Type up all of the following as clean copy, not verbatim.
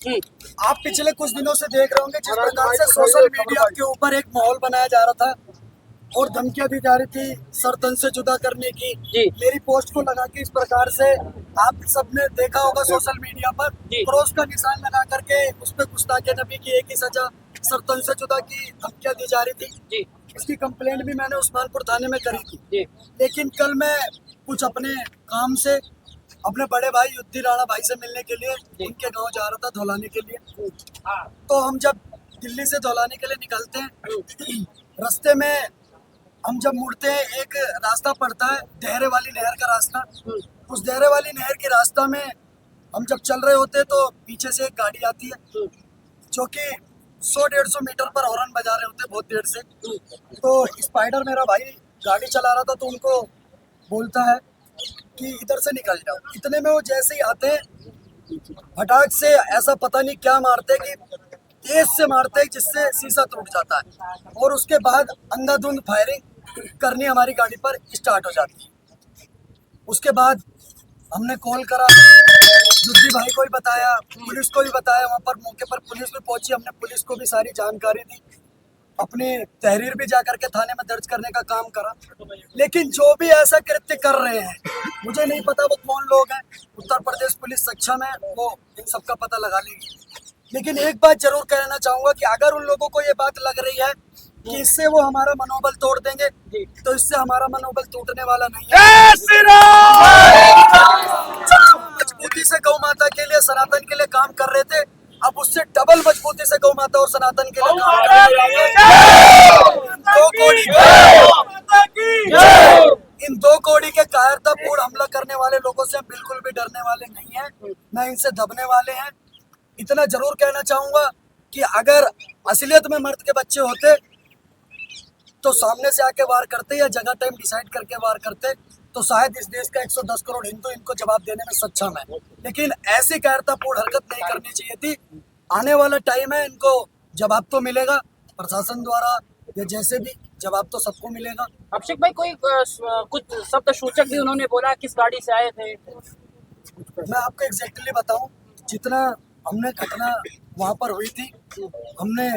आप पिछले कुछ दिनों से देख रहे होंगे जिस प्रकार से सोशल मीडिया के ऊपर एक माहौल बनाया जा रहा था और धमकियां दी जा रही थी सरतन से जुदा करने की। मेरी पोस्ट को लगा के इस प्रकार से आप सबने देखा होगा सोशल मीडिया पर क्रॉस का निशान लगा करके उस पर गुस्ताखे नबी की एक ही सजा सरतन से जुदा की धमकियां दी जा रही थी। इसकी कंप्लेंट भी मैंने उस्मानपुर थाने में करी थी, लेकिन कल मैं कुछ अपने काम से अपने बड़े भाई युद्धि राणा भाई से मिलने के लिए उनके गांव जा रहा था धौलाने के लिए। तो हम जब दिल्ली से धौलाने के लिए निकलते हैं, रास्ते में हम जब मुड़ते हैं एक रास्ता पड़ता है देहरे वाली नहर का रास्ता। उस देहरे वाली नहर के रास्ता में हम जब चल रहे होते तो पीछे से एक गाड़ी आती है जो कि 100-150 मीटर पर हॉर्न बजा रहे होते बहुत देर से। तो स्पाइडर मेरा भाई गाड़ी चला रहा था तो उनको बोलता है कि इधर से निकल जाओ। इतने में वो जैसे ही आते फटाक से ऐसा पता नहीं क्या मारते कि तेज से मारते जिससे शीशा टूट जाता है और उसके बाद अंधाधुंध फायरिंग करनी हमारी गाड़ी पर स्टार्ट हो जाती है। उसके बाद हमने कॉल करा, युद्धि भाई को भी बताया, पुलिस को भी बताया। वहाँ पर मौके पर पुलिस भी पहुंची, हमने पुलिस को भी सारी जानकारी दी, अपने तहरीर भी जाकर के थाने में दर्ज करने का काम करा। लेकिन जो भी ऐसा कृत्य कर रहे हैं, मुझे नहीं पता वो कौन लोग हैं। उत्तर प्रदेश पुलिस सक्षम है, वो इन सबका पता लगा लेगी। लेकिन एक बात जरूर कहना चाहूंगा कि अगर उन लोगों को ये बात लग रही है कि इससे वो हमारा मनोबल तोड़ देंगे, तो इससे हमारा मनोबल टूटने वाला नहीं है। मजबूती से गौ माता के लिए, सनातन के लिए काम कर रहे थे, अब उससे डबल मजबूती से गौ माता और सनातन के लिए काम कर रहे हैं। इन 2 कौड़ी के कायरतापूर्ण हमला करने वाले लोगों से हम बिल्कुल भी डरने वाले नहीं हैं, न इनसे दबने वाले हैं। इतना जरूर कहना चाहूंगा कि अगर असलियत में मर्द के बच्चे होते तो सामने से आके वार करते या जगह टाइम डिसाइड करके वार करते, तो शायद इस देश का 110 करोड़ हिंदू इनको जवाब देने में सक्षम है। लेकिन ऐसी कायरतापूर्ण हरकत नहीं करनी चाहिए थी। आने वाला टाइम है, इनको जवाब तो मिलेगा प्रशासन द्वारा या जैसे भी जवाब तो सबको मिलेगा। अभिषेक भाई, कोई कुछ शब्द सूचक भी उन्होंने बोला किस गाड़ी से आए थे? मैं आपको एग्जैक्टली बताऊं, जितना हमने घटना वहाँ पर हुई थी हमने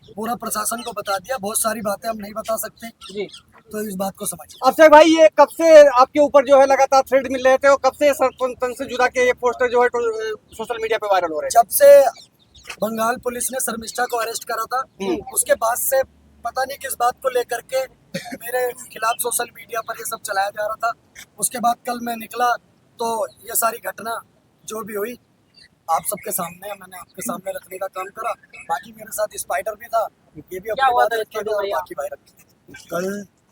पूरा प्रशासन को बता दिया। बहुत सारी बातें हम नहीं बता सकते जी, तो इस बात को समझिए। अभिषेक भाई, ये कब से आपके ऊपर जो है लगातार थ्रेड मिल रहे थे और कब से सरपंच से जुड़ा के ये पोस्टर जो है सोशल मीडिया पे वायरल हो रहे हैं? जब से बंगाल पुलिस ने शर्मिष्ठा को अरेस्ट करा था, उसके बाद से पता नहीं किस बात को लेकर के मेरे खिलाफ सोशल मीडिया पर ये सब चलाया जा रहा था। उसके बाद कल मैं निकला तो ये सारी घटना जो भी हुई आप सबके सामने, मैंने आपके सामने रखने का काम करा। बाकी मेरे साथ स्पाइडर भी था, ये भी अपनी बात रखेगा और बाकी भाई रखेगा। कल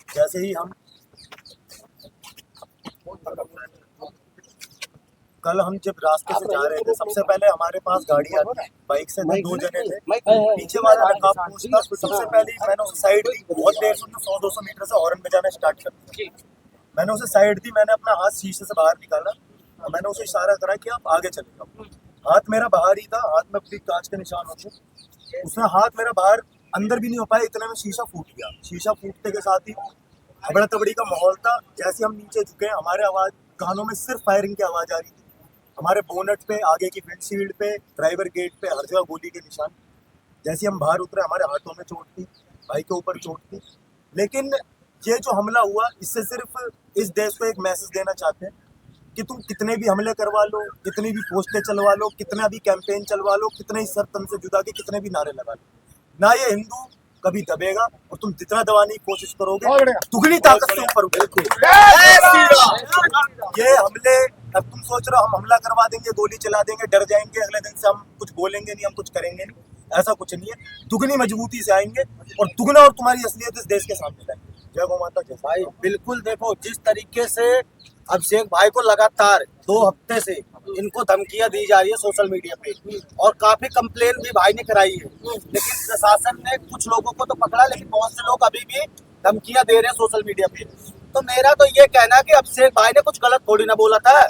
जैसे ही हम जब रास्ते से जा रहे थे, सबसे पहले हमारे पास गाड़ी आती, बाइक से 2 जने थे, पीछे वाला नकाबपोश था। सबसे पहले मैंने उसे साइड दी, बहुत देर से 100-200 मीटर से हॉर्न बजाना स्टार्ट कर दिया। मैंने उसे साइड दी, मैंने अपना हाथ शीशे से बाहर निकाला और मैंने उसे इशारा करा कि आप आगे चले जाओ। हाथ मेरा बाहर ही था, हाथ में भी कांच के निशान होते, उसने हाथ मेरा बाहर अंदर भी नहीं हो पाया, इतने में शीशा फूट गया। शीशा फूटने के साथ ही हबड़ा तबड़ी का माहौल था। जैसे हम नीचे झुके, हमारे आवाज कानों में सिर्फ फायरिंग की आवाज आ रही थी। हमारे बोनट पे, आगे की विंडशील्ड पे, ड्राइवर गेट पे हर जगह गोली के निशान। जैसे हम बाहर उतरे, हमारे हाथों में चोट थी, भाई के ऊपर चोट थी। लेकिन ये जो हमला हुआ, इससे सिर्फ इस देश को एक मैसेज देना चाहते हैं कि तुम कितने भी हमले करवा लो, कितनी भी पोस्टें चलवा लो, कितना भी कैंपेन चलवा लो, कितने ही सरतन से जुदा के कितने भी नारे लगा लो, ना ये हिंदू कभी दबेगा। और तुम जितना दबाने की कोशिश करोगे दुगनी ताकत से ऊपर उठेगा। ये हमले, अब तुम सोच रहे हो हम हमला करवा देंगे, गोली चला देंगे, डर जाएंगे, अगले दिन से हम कुछ बोलेंगे नहीं, हम कुछ करेंगे नहीं, ऐसा कुछ नहीं है। दुगनी मजबूती से आएंगे और दुगना और तुम्हारी असलियत इस देश के सामने लाएंगे। जय गौ माता। जय भाई बिल्कुल, देखो जिस तरीके से अभिषेक भाई को लगातार 2 हफ्ते से इनको धमकियां दी जा रही है सोशल मीडिया पे, और काफी कंप्लेन भी भाई ने कराई है, लेकिन प्रशासन ने कुछ लोगों को तो पकड़ा, लेकिन बहुत से लोग अभी भी धमकियां दे रहे हैं सोशल मीडिया पे। तो मेरा तो ये कहना है कि अभिषेक भाई ने कुछ गलत थोड़ी ना बोला था।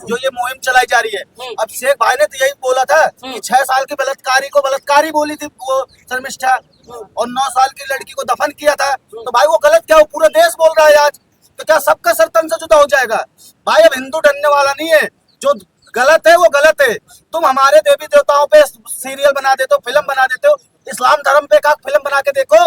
जो ये मुहिम चलाई जा रही है, अभिषेक भाई ने तो यही बोला था कि 6 साल की बलात्कारी को बलात्कारी बोली थी वो शर्मिष्ठा, और 9 साल की लड़की को दफन किया था। तो भाई वो गलत क्या, वो पूरा देश बोल रहा है आज, तो क्या सबका सरतन से जुदा हो जाएगा? भाई अब हिंदू डरने वाला नहीं है। जो गलत है, वो गलत है। तुम हमारे देवी देवताओं पे सीरियल बना देते हो, फिल्म बना देते हो, इस्लाम धर्म पे का फिल्म बना के देखो।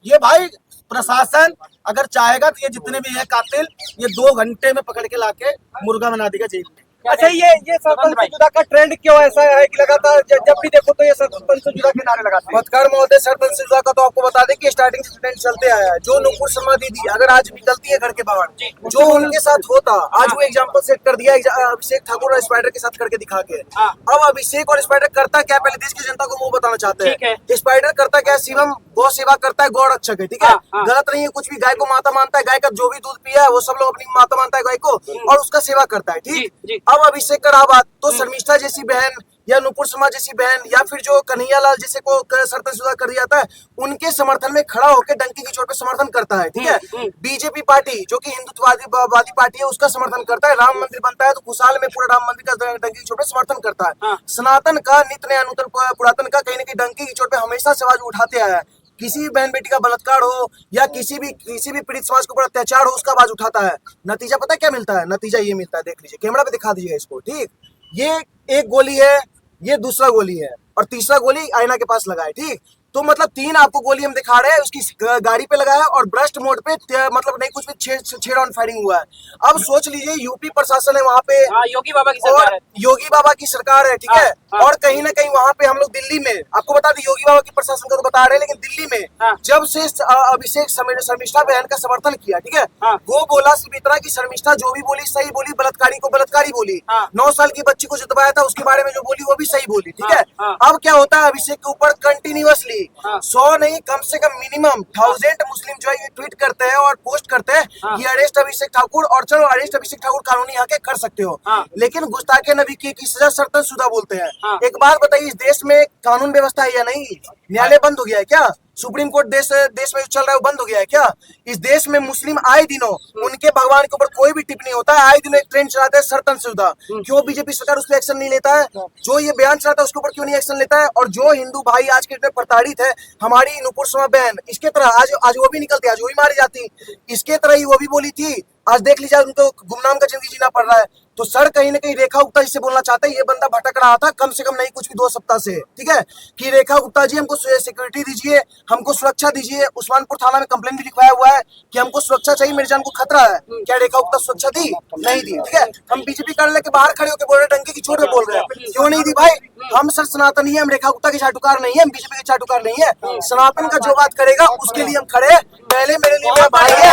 ये भाई प्रशासन अगर चाहेगा तो ये जितने भी है कातिल, ये 2 घंटे में पकड़ के लाके मुर्गा बना देगा जेल में। अच्छा, ये सरपंच से जुदा का ट्रेंड क्यों ऐसा है कि लगातार जब भी देखो तो ये सरपंच से जुदा के नारे लगाते हैं? पत्रकार महोदय, सरपंच से जुदा का तो आपको बता दें कि स्टार्टिंग से ट्रेंड चलते आया है। जो नुपुर शर्मा दीदी अगर आज निकलती है घर के बाहर, जो उनके साथ होता, आज वो एग्जाम्पल सेट कर दिया अभिषेक ठाकुर और स्पाइडर के साथ करके दिखा के। अब अभिषेक और स्पाइडर करता क्या, पहले देश की जनता को वो बताना चाहते हैं। स्पाइडर करता क्या, शिवम गौ सेवा करता है, गौ रक्षक है, ठीक है, गलत नहीं है कुछ भी। गाय को माता मानता है, गाय का जो भी दूध पिया है वो सब लोग अपनी माता मानता है गाय को, और उसका सेवा करता है, ठीक। अब अभिषेक का बात तो शर्मिष्ठा जैसी बहन या नुपुर शर्मा जैसी बहन या फिर जो कन्हैया लाल जैसे को सरपंच जुदा कर दिया जाता है, उनके समर्थन में खड़ा होकर डंकी की चोट पे समर्थन करता है, ठीक है। बीजेपी पार्टी जो कि हिंदुत्ववादी पार्टी है, उसका समर्थन करता है। राम मंदिर बनता है तो खुशहाल में पूरा राम मंदिर का डंकी की चोट पे समर्थन करता है। सनातन का, नित्य नया नूतन पुरातन का कहीं ना कहीं डंकी की चोट पे हमेशा से आवाज उठाते आया है। किसी भी बहन बेटी का बलात्कार हो या किसी भी पीड़ित समाज के ऊपर अत्याचार हो, उसका आवाज उठाता है। नतीजा पता है क्या मिलता है? नतीजा ये मिलता है, देख लीजिए, कैमरा पे दिखा दीजिए इसको, ठीक। ये एक गोली है, ये दूसरा गोली है, और तीसरा गोली आईना के पास लगा है, ठीक। तो मतलब 3 आपको गोली हम दिखा रहे हैं, उसकी गाड़ी पे लगा है और ब्रस्ट मोड पे मतलब नहीं कुछ भी 6 राउंड फायरिंग हुआ है। अब सोच लीजिए, यूपी प्रशासन है वहाँ पे, योगी बाबा की सरकार है, योगी बाबा की सरकार है, ठीक है। और कहीं ना कहीं वहाँ पे हम लोग दिल्ली में, आपको बता दें योगी बाबा की प्रशासन का तो बता रहे हैं, लेकिन दिल्ली में जब से अभिषेक शर्मिष्ठा बहन का समर्थन किया, ठीक है, वो बोला सिर्फ इतना कि शर्मिष्ठा जो भी बोली सही बोली, बलात्कारी को बलात्कारी बोली, 9 साल की बच्ची को जितवाया था उसके बारे में जो बोली वो भी सही बोली, ठीक है। अब क्या होता है, अभिषेक के ऊपर कंटिन्यूअसली 100 नहीं कम से कम मिनिमम 1000 मुस्लिम जो है ये ट्वीट करते हैं और पोस्ट करते हैं कि अरेस्ट अभिषेक ठाकुर, और चलो अरेस्ट अभिषेक ठाकुर कानूनी हक है, कर सकते हो, लेकिन गुस्ताखे नबी की सजा सरतन शुदा बोलते हैं। एक बात बताइए, इस देश में कानून व्यवस्था है या नहीं? न्यायालय बंद हो गया है क्या? सुप्रीम कोर्ट देश में जो चल रहा है वो बंद हो गया है क्या? इस देश में मुस्लिम आए दिनों उनके भगवान के ऊपर कोई भी टिप्पणी होता है, आए दिनों एक ट्रेंड चलाते हैं सरतन शुदा। क्यों बीजेपी सरकार उस पर एक्शन नहीं लेता है? जो ये बयान चलाता है उसके ऊपर क्यों नहीं एक्शन लेता है? और जो हिंदू भाई आज के दिन प्रताड़ित है, हमारी नुपुर शर्मा बहन, इसके तरह आज वो भी निकलती, आज वो भी मारी जाती, इसके तरह ही वो भी बोली थी, आज देख लीजिए उनको गुमनाम का जिंदगी जीना पड़ रहा है। तो सर कहीं ना कहीं रेखा गुप्ता जिससे बोलना चाहते हैं, ये बंदा भटक रहा था कम से कम नहीं कुछ भी 2 सप्ताह से, ठीक है, कि रेखा गुप्ता जी हमको सिक्योरिटी दीजिए, हमको सुरक्षा दीजिए। उस्मानपुर थाना में कंप्लेंट भी लिखवाया हुआ है कि हमको सुरक्षा चाहिए, मेरी जान को खतरा है। क्या रेखा गुप्ता सुरक्षा दी? नहीं दी, ठीक है। हम बीजेपी कार्यालय के बाहर खड़े होकर बोल रहे, डंके की चोट में बोल रहे हैं, क्यों नहीं दी भाई? हम सर सनातनी है, हम रेखा गुप्ता के चाटुकार नहीं है, हम बीजेपी के चाटुकार नहीं है। सनातन का जो बात करेगा उसके लिए हम खड़े। पहले मेरे लिए मेरा भाई है,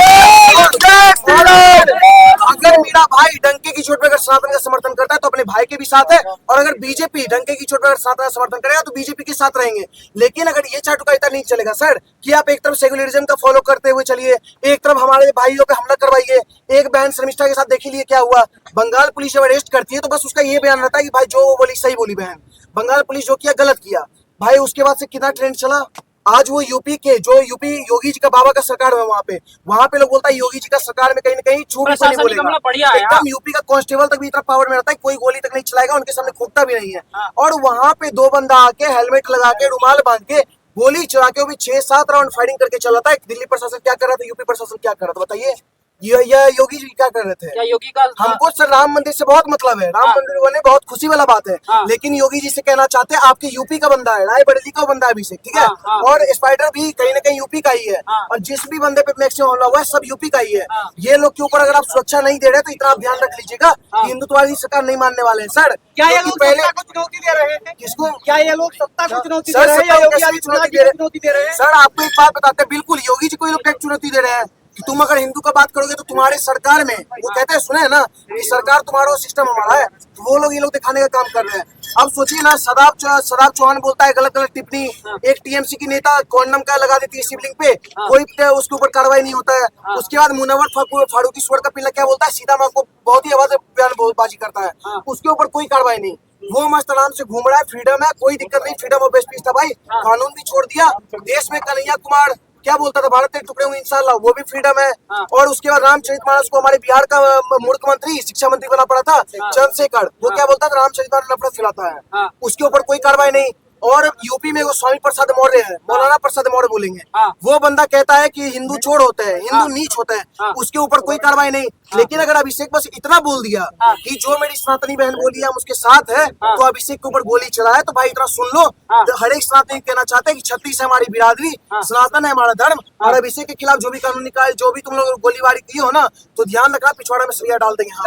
अगर मेरा भाई डंके की चोट में अगर सनातन का समर्थन करता है तो अपने भाई के भी साथ है, और अगर बीजेपी डंके की चोट में अगर सनातन का समर्थन करेगा तो बीजेपी के साथ रहेंगे। लेकिन अगर ये चाटुकारिता नहीं चलेगा सर, कि आप एक तरफ सेक्युलरिज्म का फॉलो करते हुए चलिए, एक तरफ हमारे भाइयों पे हमला करवाइए। एक बहन शर्मिष्ठा के साथ देख लिए क्या हुआ, बंगाल पुलिस जब अरेस्ट करती है तो बस उसका ये बयान रहता है कि भाई जो वो बोली सही बोली बहन, बंगाल पुलिस जो किया गलत किया भाई। उसके बाद से कितना ट्रेंड चला, आज वो यूपी के जो यूपी योगी जी का बाबा का सरकार है, वहाँ पे लोग बोलता है योगी जी का सरकार में कहीं ना कहीं झूठ नहीं बोलेगा, एकदम यूपी का कांस्टेबल तक भी इतना पावर में रहता है, कोई गोली तक नहीं चलाएगा, उनके सामने खोखता भी नहीं है। और वहाँ पे 2 बंदा आके हेलमेट लगा के रुमाल बांध के गोली चला के वो भी 6-7 राउंड फायरिंग करके चला था। दिल्ली प्रशासन क्या कर रहा था, यूपी प्रशासन क्या कर रहा था, बताइए? ये योगी जी क्या कर रहे थे? क्या योगी का हमको सर राम मंदिर से बहुत मतलब है, राम मंदिर बने बहुत खुशी वाला बात है, लेकिन योगी जी से कहना चाहते हैं आपके यूपी का बंदा है, रायबरेली का बंदा है अभिषेक, ठीक है, और स्पाइडर भी कहीं ना कहीं यूपी का ही है, और जिस भी बंदे पे मैक्सिमम हमला हुआ है सब यूपी का ही है। ये लोग के ऊपर अगर आप सुरक्षा नहीं दे रहे तो इतना आप ध्यान रख लीजिएगा कि हिंदुत्ववादी सरकार नहीं मानने वाले हैं सर। क्या ये लोग पहले को चुनौती दे रहे हैं? किसको? क्या ये लोग सत्ता को चुनौती दे सर रहे हैं या योगी आदित्यनाथ को चुनौती दे रहे हैं? सर आपको एक बात बताते हैं, बिल्कुल योगी जी को ये लोग चुनौती दे रहे हैं कि तुम अगर हिंदू का बात करोगे तो तुम्हारे सरकार में, वो कहते हैं सुने है ना, ये सरकार तुम्हारा सिस्टम हमारा है, तो वो लोग ये लोग दिखाने का काम कर रहे हैं। अब सोचिए ना, सदाब चौहान बोलता है गलत गलत टिप्पणी, एक टीएमसी की नेता कॉन्डम का लगा देती है शिवलिंग पे, कोई उसके ऊपर कार्रवाई नहीं होता है। उसके बाद मुनव्वर फारूकी स्वर का पिल्ला क्या बोलता है, सीधा माँ को बहुत ही आवाज बयानबाजी करता है, उसके ऊपर कोई कार्रवाई नहीं, वो मस्त आराम से घूम रहा है, फ्रीडम है, कोई दिक्कत नहीं, फ्रीडम ऑफ स्पीच था भाई, कानून भी छोड़ दिया। देश में कन्हैया कुमार क्या बोलता था, भारत के टुकड़े हुए इंशाल्लाह, वो भी फ्रीडम है। और उसके बाद रामचरितमानस को हमारे बिहार का मुख्यमंत्री शिक्षा मंत्री बना पड़ा था चंद्रशेखर, वो क्या बोलता था, रामचरितमानस नफरत फैलाता है, उसके ऊपर कोई कार्रवाई नहीं। और यूपी में गोस्वामी प्रसाद मौर्य है, मौलाना प्रसाद मौर्य बोलेंगे, हाँ। वो बंदा कहता है कि हिंदू चोर होते हैं, हिंदू हाँ। नीच होते हैं, हाँ। उसके ऊपर कोई कार्रवाई नहीं। लेकिन अगर अभिषेक बस इतना बोल दिया हाँ। कि जो मेरी सनातनी बहन बोली है हम उसके साथ है, हाँ। तो अभिषेक के ऊपर गोली चलाए, तो भाई इतना सुन लो, हाँ। तो हर एक सनातनी कहना चाहते हैं कि छत्तीस है हमारी बिरादरी, हाँ। सनातन है हमारा धर्म, हाँ। और अभिषेक के खिलाफ जो भी कानून निकाले, जो भी तुम लोग गोलीबारी की हो ना, तो ध्यान रखना पिछवाड़ा में सरिया डाल देंगे हम।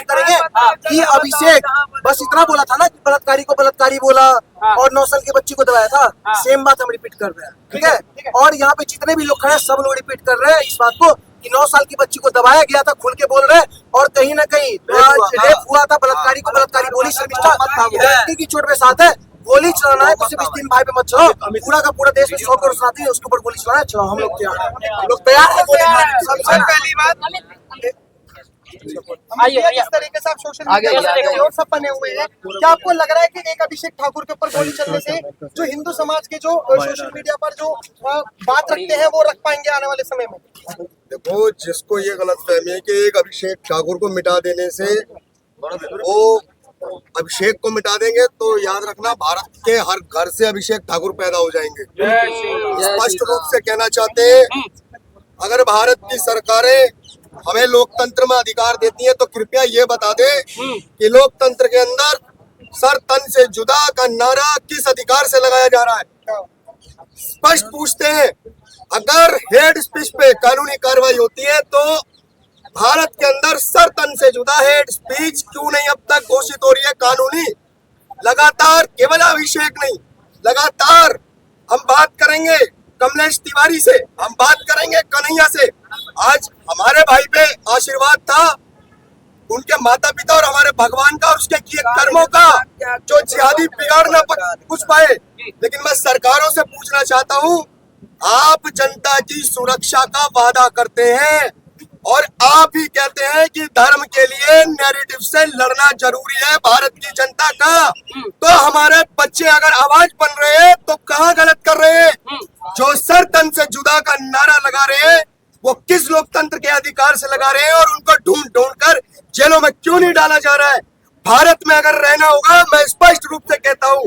करेंगे कि अभिषेक बस इतना बोला था ना कि बलात्कारी को बलात्कारी बोला हाँ। और 9 साल के बच्ची को दबाया था, हाँ। सेम बात हम रिपीट कर रहे हैं, ठीक है। और यहाँ पे जितने भी लोग खड़े हैं सब लोग रिपीट कर रहे हैं इस बात को कि 9 साल की बच्ची को दबाया गया था, खुल के बोल रहे हैं। और कहीं ना कहीं रेप हुआ था, बलात्कारी को बलात्कारी बोली शर्मिष्ठा की चोट में साथ है। गोली चलाना है तो सिर्फ इस 3 भाई पे मत चलाओ, पूरा का पूरा देश में 100 करोड़ सनातनी है, उसके ऊपर गोली चलाना है, चलाओ, हम लोग तैयार हैं, हम लोग तैयार हैं। सबसे पहली बात, आइए जिस तरीके से आप सोशल मीडिया पे और सब बने हुए हैं, क्या आपको लग रहा है कि एक अभिषेक ठाकुर के ऊपर गोली चलने से जो हिंदू समाज के जो सोशल मीडिया पर जो बात रखते हैं वो रख पाएंगे आने वाले समय में? देखो, जिसको ये गलत फहमी है कि एक अभिषेक ठाकुर को मिटा देने से वो अभिषेक को मिटा देंगे, तो याद रखना भारत के हर घर से अभिषेक ठाकुर पैदा हो जाएंगे। स्पष्ट रूप से कहना चाहते हैं, अगर भारत की सरकारें हमें लोकतंत्र में अधिकार देती हैं तो कृपया ये बता दे कि लोकतंत्र के अंदर सर तन से जुदा का नारा किस अधिकार से लगाया जा रहा है। स्पष्ट पूछते हैं, अगर हेड स्पीच पे कानूनी कार्रवाई होती है तो भारत के अंदर सर तन से जुदा हेड स्पीच क्यों नहीं अब तक घोषित हो रही है कानूनी? लगातार, केवल अभिषेक नहीं, लगातार हम बात करेंगे कमलेश तिवारी से, हम बात करेंगे कन्हैया से। आज हमारे भाई पे आशीर्वाद था उनके माता पिता और हमारे भगवान का और उसके किए कर्मों का, जो जिहादी बिगाड़ ना कुछ पाए। लेकिन मैं सरकारों से पूछना चाहता हूँ, आप जनता की सुरक्षा का वादा करते हैं और आप ही कहते हैं कि धर्म के लिए नैरेटिव से लड़ना जरूरी है भारत की जनता का, तो हमारे बच्चे अगर आवाज बन रहे हैं तो कहाँ गलत कर रहे हैं? जो सर तन से जुदा का नारा लगा रहे हैं वो किस लोकतंत्र के अधिकार से लगा रहे हैं और उनको ढूंढ ढूंढ कर जेलों में क्यों नहीं डाला जा रहा है? भारत में अगर रहना होगा, मैं स्पष्ट रूप से कहता हूँ,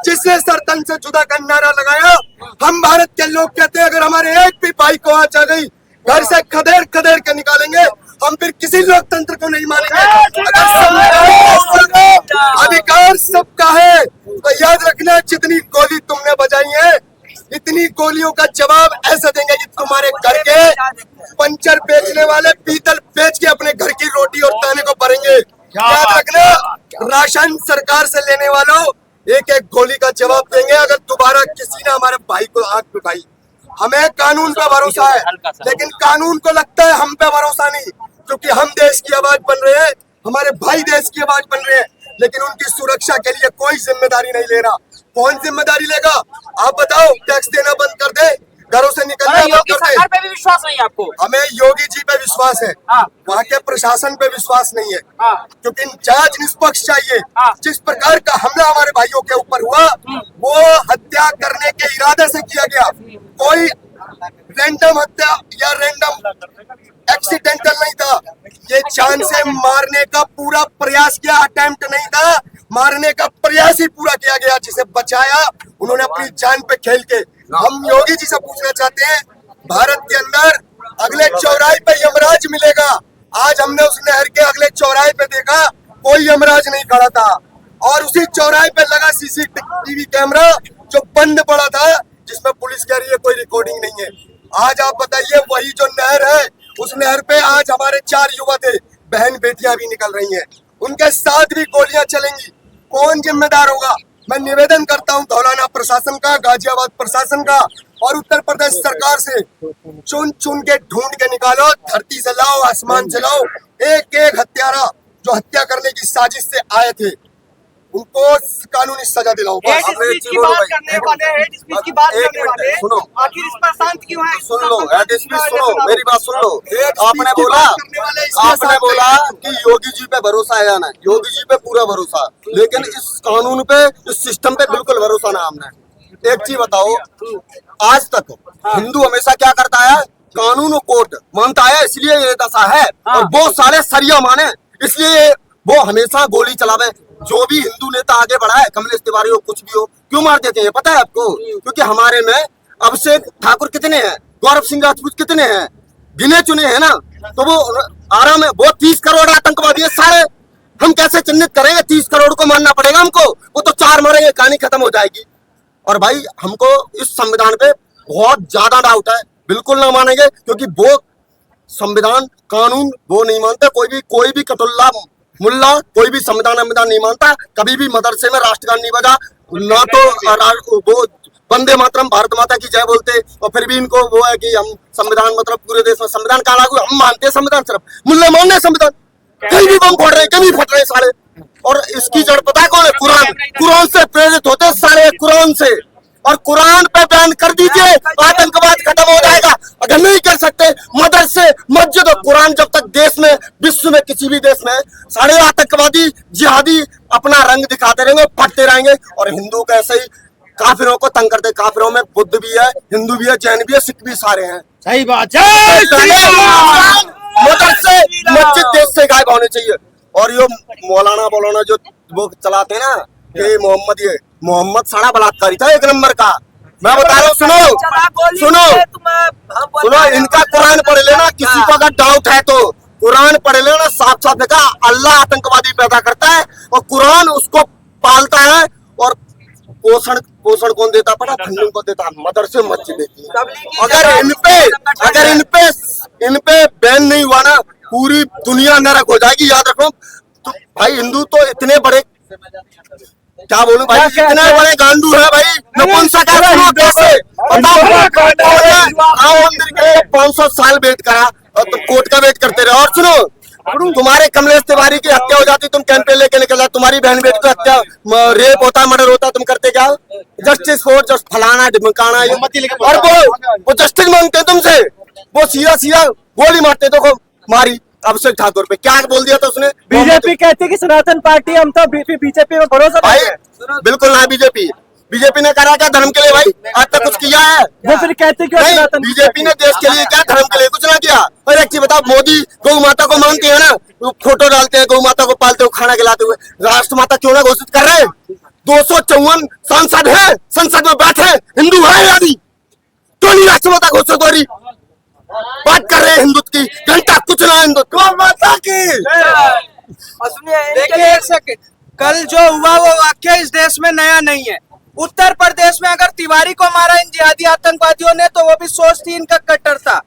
जिसने सर तन से जुदा का नारा लगाया, हम भारत के लोग कहते हैं अगर हमारे एक भी भाई को आँच आ गई, घर से खदेड़ खदेड़ के निकालेंगे, हम फिर किसी लोकतंत्र को नहीं मानेंगे। अगर अधिकार सबका है तो याद रखना, जितनी गोली तुमने बजाई है इतनी गोलियों का जवाब ऐसा देंगे कि तुम्हारे घर के पंचर बेचने वाले पीतल बेच के अपने घर की रोटी और ताने को भरेंगे। याद रखना, राशन सरकार से लेने वालों एक एक गोली का जवाब देंगे अगर दोबारा किसी ने हमारे भाई को आंख उठाई। हमें कानून पे भरोसा है, लेकिन कानून को लगता है हम पे भरोसा नहीं, क्योंकि हम देश की आवाज बन रहे हैं, हमारे भाई देश की आवाज बन रहे हैं, लेकिन उनकी सुरक्षा के लिए कोई जिम्मेदारी नहीं ले रहा। कौन जिम्मेदारी लेगा? आप बताओ, टैक्स देना बंद कर दे, घरों से निकलना बंद कर दे। सरकार पे भी विश्वास नहीं है आपको? हमें योगी जी पे विश्वास है, हाँ। वहाँ के प्रशासन पे विश्वास नहीं है, हाँ। क्योंकि जांच निष्पक्ष चाहिए। हाँ। जिस प्रकार का हमला हमारे भाइयों के ऊपर हुआ वो हत्या करने के इरादे से किया गया, कोई रैंडम हत्या या रैंडम एक्सीडेंटल नहीं था। ये जान से मारने का पूरा प्रयास किया, अटेम्प्ट नहीं था, मारने का प्रयास ही पूरा किया गया, जिसे बचाया उन्होंने अपनी जान पे खेल के। हम योगी जी से पूछना चाहते हैं, भारत के अंदर अगले चौराहे पे यमराज मिलेगा। आज हमने उस नहर के अगले चौराहे पे देखा, कोई यमराज नहीं खड़ा था, और उसी चौराहे पे लगा सीसीटीवी कैमरा जो बंद पड़ा था, जिसमें पुलिस कह रही है कोई रिकॉर्डिंग नहीं है। आज आप बताइए, वही जो नहर है, उस नहर पे आज हमारे 4 युवा थे, बहन बेटियां भी निकल रही हैं, उनके साथ भी गोलियां चलेंगी। कौन जिम्मेदार होगा? मैं निवेदन करता हूं धौलाना प्रशासन का, गाजियाबाद प्रशासन का और उत्तर प्रदेश सरकार से, चुन चुन के ढूंढ के निकालो, धरती से लाओ, आसमान से लाओ, एक एक हत्यारा जो हत्या करने की साजिश से आए थे, उनको कानूनी सजा दिलाओ। हेड स्पीच की बात करने वाले आखिर इस पर शांत क्यों है? सुन लो, हेड स्पीच सुनो, मेरी बात सुन लो। आपने बोला कि योगी जी पे भरोसा है या ना? योगी जी पे पूरा भरोसा, लेकिन इस कानून पे, इस सिस्टम पे बिल्कुल भरोसा ना हमने। एक चीज बताओ, आज तक हिंदू हमेशा क्या करता है? कानून और कोर्ट मानता है, इसलिए ये दशा है, और बहुत सारे सरिया माने, इसलिए वो हमेशा गोली चलावे। जो भी हिंदू नेता आगे बढ़ा है, कमलेश तिवारी हो कुछ भी हो, क्यों मार देते हैं पता है आपको? क्योंकि हमारे में अभिषेक ठाकुर कितने हैं, गौरव सिंह राजपूत कितने हैं, गिने चुने हैं ना। तो वो आराम है, वो 30 करोड़ आतंकवादी है सारे। हम कैसे चिन्हित करेंगे? 30 करोड़ को मारना पड़ेगा हमको। वो तो 4 मारेंगे, कहानी खत्म हो जाएगी। और भाई हमको इस संविधान पे बहुत ज्यादा डाउट है, बिल्कुल ना मानेंगे, क्योंकि वो संविधान कानून वो नहीं मानते। कोई भी कटुल्ला मुल्ला कोई भी संविधान नहीं मानता। कभी भी मदरसे में राष्ट्रगान नहीं बजा, ना तो वो वंदे मातरम भारत माता की जय बोलते, और फिर भी इनको वो है कि हम संविधान मतलब पूरे देश में संविधान का लागू, हम मानते हैं संविधान, सिर्फ मुल्ले मानने संविधान। कहीं भी बम फोड़ रहे हैं, कहीं फट रहे हैं सारे। और इसकी जड़ पता है कौन है? कुरान से प्रेरित होते हैं सारे, कुरान से। और कुरान पे बैन कर दीजिए, आतंकवाद खत्म हो जाएगा। अगर नहीं कर सकते, मदरसे मस्जिद और कुरान जब तक देश में, विश्व में किसी भी देश में सारे आतंकवादी जिहादी अपना रंग दिखाते रहेंगे, फटते रहेंगे। और हिंदू कैसे ही काफिरों को तंग करते। काफिरों में बुद्ध भी है, हिंदू भी है, जैन भी है, सिख भी सारे हैं। सही बात मदरसे मस्जिद देश से गायब होने चाहिए। और ये मौलाना जो वो चलाते हैं ना, ये मोहम्मद सारा बलात्कारी था, 1 नंबर का। मैं बता रहा हूँ, सुनो, इनका कुरान पढ़ लेना। किसी को अगर डाउट है तो कुरान पढ़ लेना। साफ साफ देखा, अल्लाह आतंकवादी पैदा करता है और कुरान उसको पालता है। और पोषण कौन देता? पता? फंडिंग कौन देता? मदरसे मस्जिद देती है। अगर इन पे बैन नहीं हुआ ना, पूरी दुनिया नरक हो जाएगी, याद रखो। तो भाई हिंदू तो इतने बड़े, क्या बोलूं भाई, इतने बड़े गांडू है भाई। नपुंसक कैसे मंदिर के 500 साल वेट करा और तुम कोर्ट का वेट करते रहे। और सुनो, तुम्हारे कमलेश तिवारी की हत्या हो जाती, तुम कैंपेन लेके निकल जाते। तुम्हारी बहन बेटी की हत्या, रेप होता, मर्डर होता, तुम करते क्या? जस्टिस फॉर जस्ट फलाना ढिमकाना। और वो जस्टिस मांगते हैं तुमसे, वो सीधा गोली मारते। देखो मारी अभिषेक ठाकुर पे, क्या बोल दिया था उसने? बीजेपी कहती है कि सनातन पार्टी, हम तो बीजेपी में भरोसा भाई बिल्कुल ना। बीजेपी ने करा क्या धर्म के लिए? भाई आज तक कुछ किया है? वो फिर कहते हैं बीजेपी ने देश के लिए क्या, धर्म के लिए कुछ ना किया। और एक चीज बताओ, मोदी गौ माता को मानते हैं ना, वो फोटो डालते हैं गौ माता को पालते हुए, खाना खिलाते हुए। राष्ट्र माता क्यों ना घोषित कर रहे हैं? 254 सांसद है, संसद में बैठे, हिंदू है आदि, क्यों नहीं राष्ट्र माता घोषित हो रही? बात कर रहे हैं हिंदुत्व की, घंटा कुछ ना हिंदुत्व माता की। देखिए एक सेकंड, कल जो हुआ वो वाक्य इस देश में नया नहीं है। उत्तर प्रदेश में अगर तिवारी को मारा इन जिहादी आतंकवादियों ने, तो वो भी सोच थी इनका कट्टर था।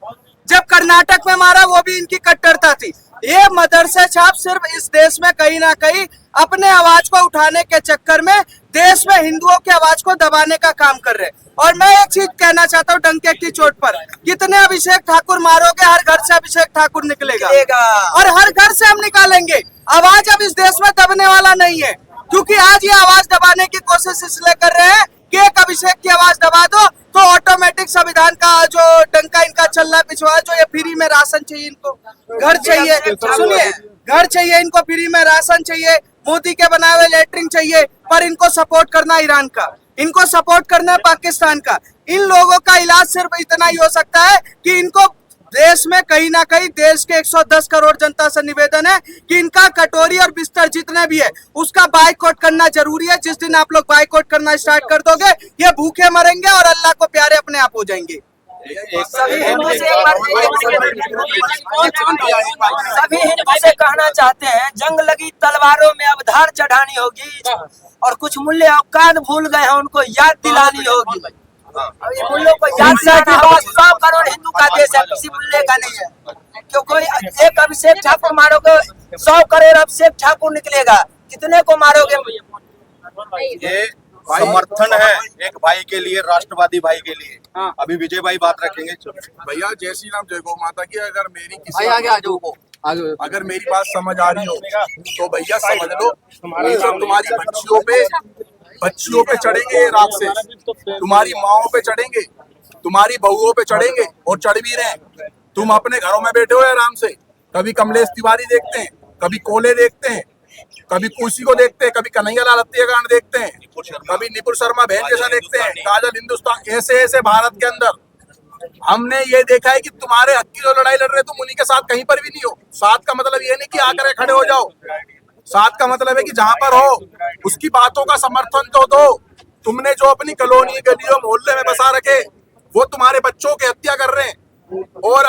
जब कर्नाटक में मारा, वो भी इनकी कट्टरता थी। ये मदरसे छाप सिर्फ इस देश में कहीं ना कहीं अपने आवाज को उठाने के चक्कर में देश में हिंदुओं की आवाज को दबाने का काम कर रहे हैं। और मैं एक चीज कहना चाहता हूँ डंके की चोट पर, कितने अभिषेक ठाकुर मारोगे? हर घर से अभिषेक ठाकुर निकलेगा और हर घर से हम निकालेंगे। आवाज अब इस देश में दबने वाला नहीं है, क्योंकि आज ये आवाज दबाने की कोशिश इसलिए कर रहे हैं कि एक अभिषेक की आवाज दबा दो तो ऑटोमेटिक संविधान का जो डंका इनका चल रहा है पिछवा, जो ये फ्री में राशन चाहिए, इनको घर चाहिए, सुनिए, घर चाहिए इनको, फ्री में राशन चाहिए, मोदी के बनाए हुए लेटरिन चाहिए, पर इनको सपोर्ट करना ईरान का, इनको सपोर्ट करना पाकिस्तान का। इन लोगों का इलाज सिर्फ इतना ही हो सकता है कि इनको देश में कहीं ना कहीं देश के 110 करोड़ जनता से निवेदन है कि इनका कटोरी और बिस्तर जितने भी है उसका बाइकआउट करना जरूरी है। जिस दिन आप लोग बाइकआउट करना स्टार्ट कर दोगे, ये भूखे मरेंगे और अल्लाह को प्यारे अपने आप हो जाएंगे। सभी हिंदू से कहना चाहते हैं, जंग लगी तलवारों में अब धार चढ़ानी होगी, और कुछ मूल्य औकात भूल गए हैं उनको याद दिलानी होगी। ये मूल्यों को याद दिलाना होगा। 100 करोड़ हिंदू का देश है, किसी मूल्य का नहीं है। क्यों कोई एक अभिषेक ठाकुर मारोगे, 100 करोड़ अभिषेक ठाकुर निकलेगा, कितने को मारोगे? ये समर्थन है एक भाई के लिए, राष्ट्रवादी भाई के लिए। अभी विजय भाई बात रखेंगे। भैया जय श्री राम, जय गौ माता की। अगर मेरी किसी अगर मेरी बात समझ आ रही हो तो भैया समझ लो, ये सब तुम्हारी बच्चियों पे चढ़ेंगे, ये राक्षस तुम्हारी माओ पे चढ़ेंगे, तुम्हारी बहुओं पे चढ़ेंगे और चढ़ भी रहे हैं। तुम अपने घरों में बैठे हो आराम से, कभी कमलेश तिवारी देखते हैं, कभी कोले देखते हैं, कभी कुर्सी को देखते हैं, कभी कन्हैयालाल हत्याकांड देखते हैं, कभी निपुर शर्मा बहन जैसा देखते हैं, काजल हिंदुस्तान, ऐसे भारत के अंदर हमने ये देखा है कि तुम्हारे हक की जो लड़ाई लड़ रहे तुम उन्हीं के साथ कहीं पर भी नहीं हो। साथ का मतलब ये नहीं कि आकर खड़े हो जाओ, साथ का मतलब है कि जहां पर हो उसकी बातों का समर्थन तो दो। तुमने जो अपनी कॉलोनी, गलियों, मोहल्ले में बसा रखे, वो तुम्हारे बच्चों की हत्या कर रहे हैं। और